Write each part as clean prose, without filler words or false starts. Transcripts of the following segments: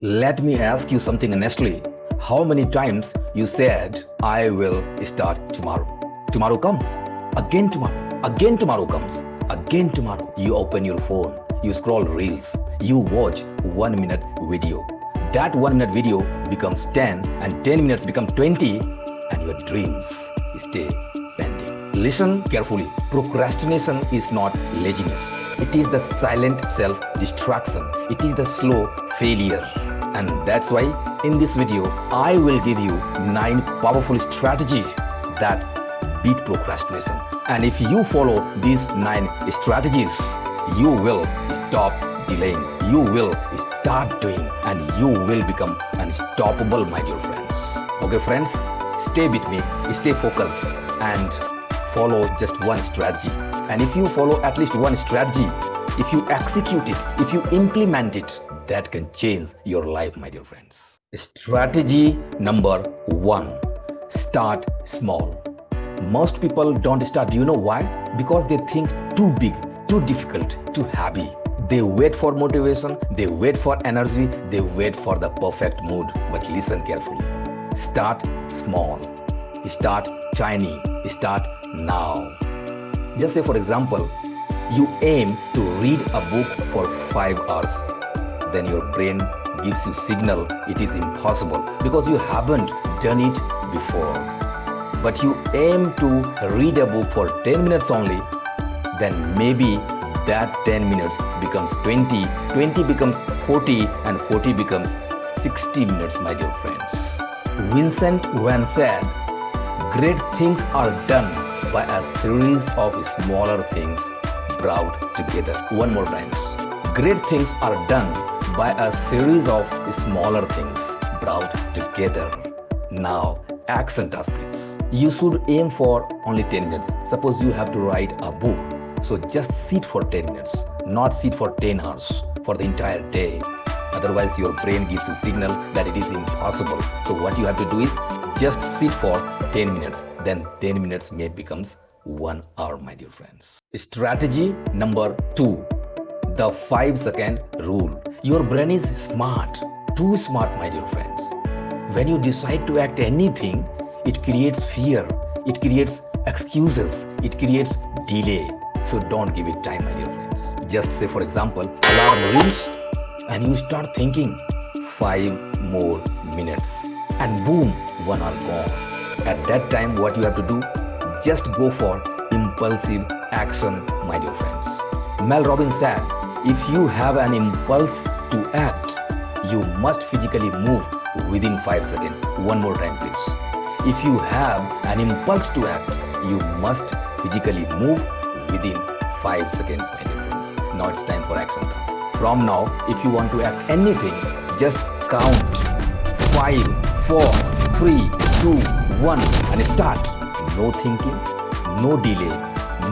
Let me ask you something honestly. How many times you said, I will start tomorrow? Tomorrow comes. Again tomorrow. Again tomorrow comes. Again tomorrow. You open your phone. You scroll reels. You watch 1 minute video. That 1 minute video becomes 10 and 10 minutes become 20 and your dreams stay pending. Listen carefully. Procrastination is not laziness. It is the silent self-distraction. It is the slow failure. And that's why in this video, I will give you 9 powerful strategies that beat procrastination. And if you follow these 9 strategies, you will stop delaying. You will start doing and you will become unstoppable, my dear friends. Okay, friends, stay with me, stay focused and follow just one strategy. And if you follow at least one strategy, if you execute it, if you implement it, that can change your life, my dear friends. Strategy number 1, start small. Most people don't start. Do you know why? Because they think too big, too difficult, too heavy. They wait for motivation, they wait for energy, they wait for the perfect mood. But listen carefully. Start small. Start tiny. Start now. Just say, for example, you aim to read a book for 5 hours. Then your brain gives you signal it is impossible because you haven't done it before. But you aim to read a book for 10 minutes only, then maybe that 10 minutes becomes 20, 20 becomes 40, and 40 becomes 60 minutes, my dear friends. Vincent Van said, great things are done by a series of smaller things brought together. One more time. Great things are done by a series of smaller things brought together. Now, action task, please. You should aim for only 10 minutes. Suppose you have to write a book. So just sit for 10 minutes, not sit for 10 hours for the entire day. Otherwise, your brain gives you signal that it is impossible. So what you have to do is just sit for 10 minutes. Then 10 minutes may becomes 1 hour, my dear friends. Strategy number 2, the 5-second rule. Your brain is smart, too smart, my dear friends. When you decide to act anything, it creates fear, it creates excuses, it creates delay. So don't give it time, my dear friends. Just say, for example, alarm rings and you start thinking 5 more minutes and boom, 1 hour gone. At that time, what you have to do, just go for impulsive action, my dear friends. Mel Robbins said, if you have an impulse to act, you must physically move within 5 seconds. One more time, please. If you have an impulse to act, you must physically move within 5 seconds, my dear friends. Now it's time for action task. From now, if you want to act anything, just count 5, 4, 3, 2, 1 and start. No thinking, no delay,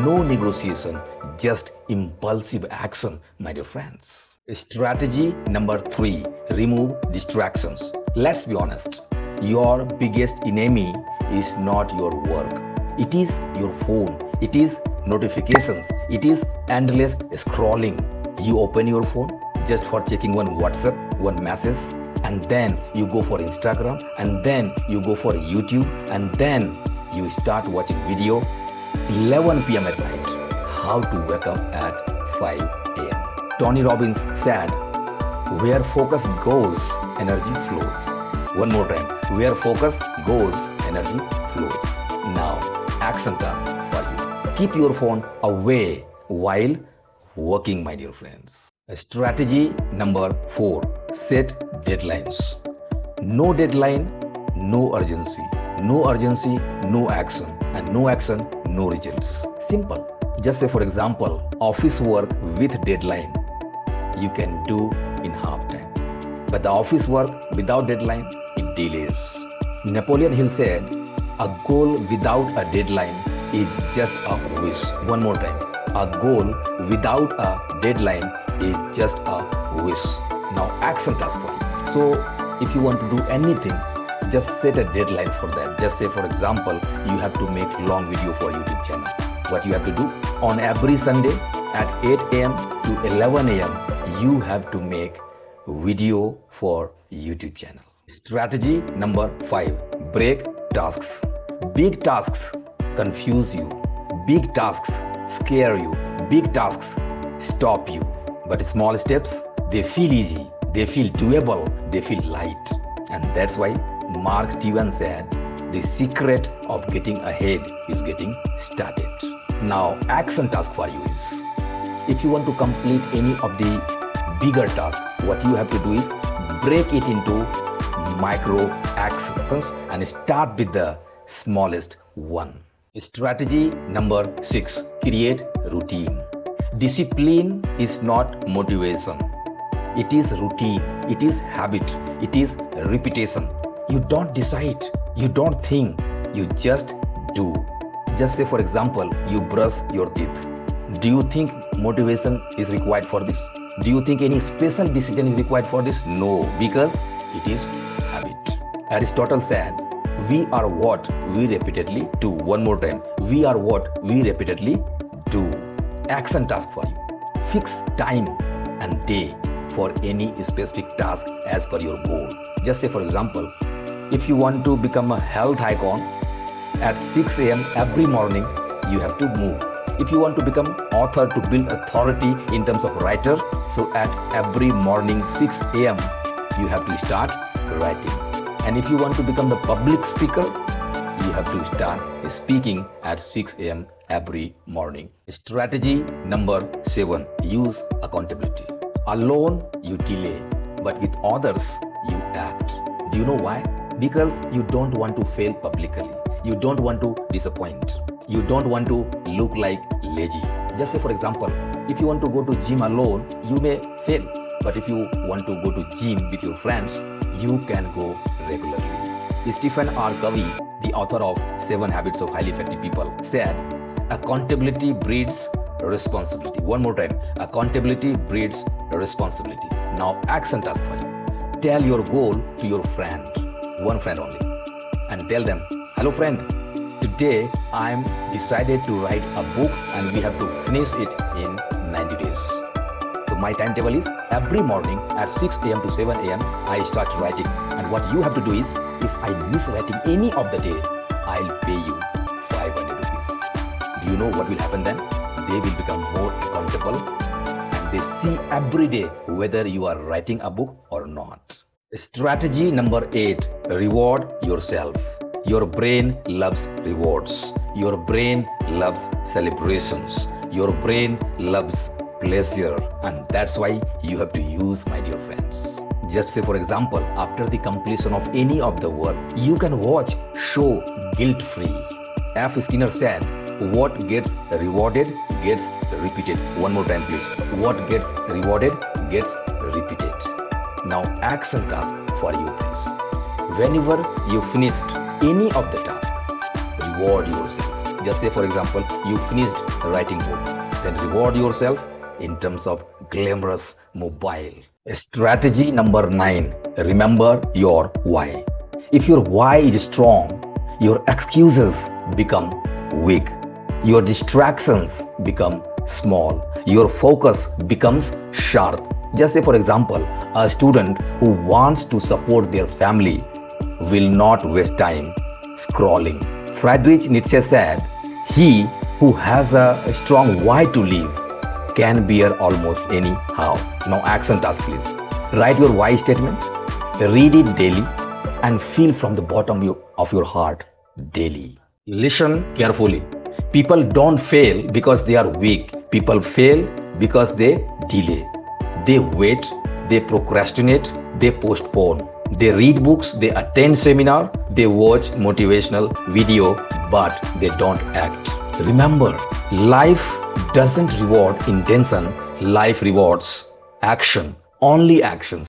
no negotiation, just impulsive action, my dear friends. Strategy number 3, remove distractions. Let's be honest. Your biggest enemy is not your work. It is your phone. It is notifications. It is endless scrolling. You open your phone just for checking one WhatsApp, one message, and then you go for Instagram, and then you go for YouTube, and then you start watching video 11 p.m. at night. How to wake up at 5 a.m. Tony Robbins said, where focus goes, energy flows. One more time. Where focus goes, energy flows. Now, action task for you. Keep your phone away while working, my dear friends. Strategy number 4, set deadlines. No deadline, no urgency. No urgency, no action. And no action, no results. Simple. Just say, for example, office work with deadline, you can do in half time. But the office work without deadline, it delays. Napoleon Hill said, a goal without a deadline is just a wish. One more time. A goal without a deadline is just a wish. Now action task for you. So if you want to do anything, just set a deadline for that. Just say, for example, you have to make long video for YouTube channel. What you have to do, on every Sunday at 8 a.m. to 11 a.m., you have to make video for YouTube channel. Strategy number 5, break tasks. Big tasks confuse you. Big tasks scare you. Big tasks stop you. But small steps, they feel easy, they feel doable, they feel light. And that's why Mark Twain said, the secret of getting ahead is getting started. Now, action task for you is, if you want to complete any of the bigger tasks, what you have to do is break it into micro actions and start with the smallest one. Strategy number 6, create routine. Discipline is not motivation. It is routine, it is habit, it is repetition. You don't decide, you don't think, you just do. Just say, for example, you brush your teeth. Do you think motivation is required for this? Do you think any special decision is required for this? No, because it is habit. Aristotle said, we are what we repeatedly do. One more time, we are what we repeatedly do. Action task for you. Fix time and day for any specific task as per your goal. Just say, for example, if you want to become a health icon, at 6 a.m. every morning, you have to move. If you want to become author, to build authority in terms of writer, so at every morning 6 a.m. you have to start writing. And if you want to become the public speaker, you have to start speaking at 6 a.m. every morning. Strategy number 7, use accountability. Alone you delay, but with others you act. Do you know why? Because you don't want to fail publicly. You don't want to disappoint. You don't want to look like lazy. Just say, for example, if you want to go to gym alone, you may fail. But if you want to go to gym with your friends, you can go regularly. Stephen R. Covey, the author of 7 Habits of Highly Effective People, said, accountability breeds responsibility. One more time, accountability breeds responsibility. Now, action task for you. Tell your goal to your friend, one friend only, and tell them, hello friend, today I'm decided to write a book and we have to finish it in 90 days. So my timetable is every morning at 6 a.m. to 7 a.m. I start writing. And what you have to do is, if I miss writing any of the day, I'll pay you 500 rupees. Do you know what will happen then? They will become more accountable and they see every day whether you are writing a book or not. Strategy number 8, reward yourself. Your brain loves rewards. Your brain loves celebrations. Your brain loves pleasure. And that's why you have to use, my dear friends. Just say, for example, after the completion of any of the work, you can watch show guilt-free. F. Skinner said, what gets rewarded gets repeated. One more time, please. What gets rewarded gets repeated. Now, action task for you, please. Whenever you finished any of the task, reward yourself. Just say, for example, you finished writing book, then reward yourself in terms of glamorous mobile. Strategy number 9, remember your why. If your why is strong, your excuses become weak. Your distractions become small. Your focus becomes sharp. Just say, for example, a student who wants to support their family will not waste time scrolling. Friedrich Nietzsche said, he who has a strong why to live can bear almost anyhow. Now, action task, please. Write your why statement, read it daily, and feel from the bottom of your heart daily. Listen carefully. People don't fail because they are weak. People fail because they delay. They wait, they procrastinate, they postpone. They read books, they attend seminar, they watch motivational video, but they don't act. Remember, life doesn't reward intention, life rewards action, only actions.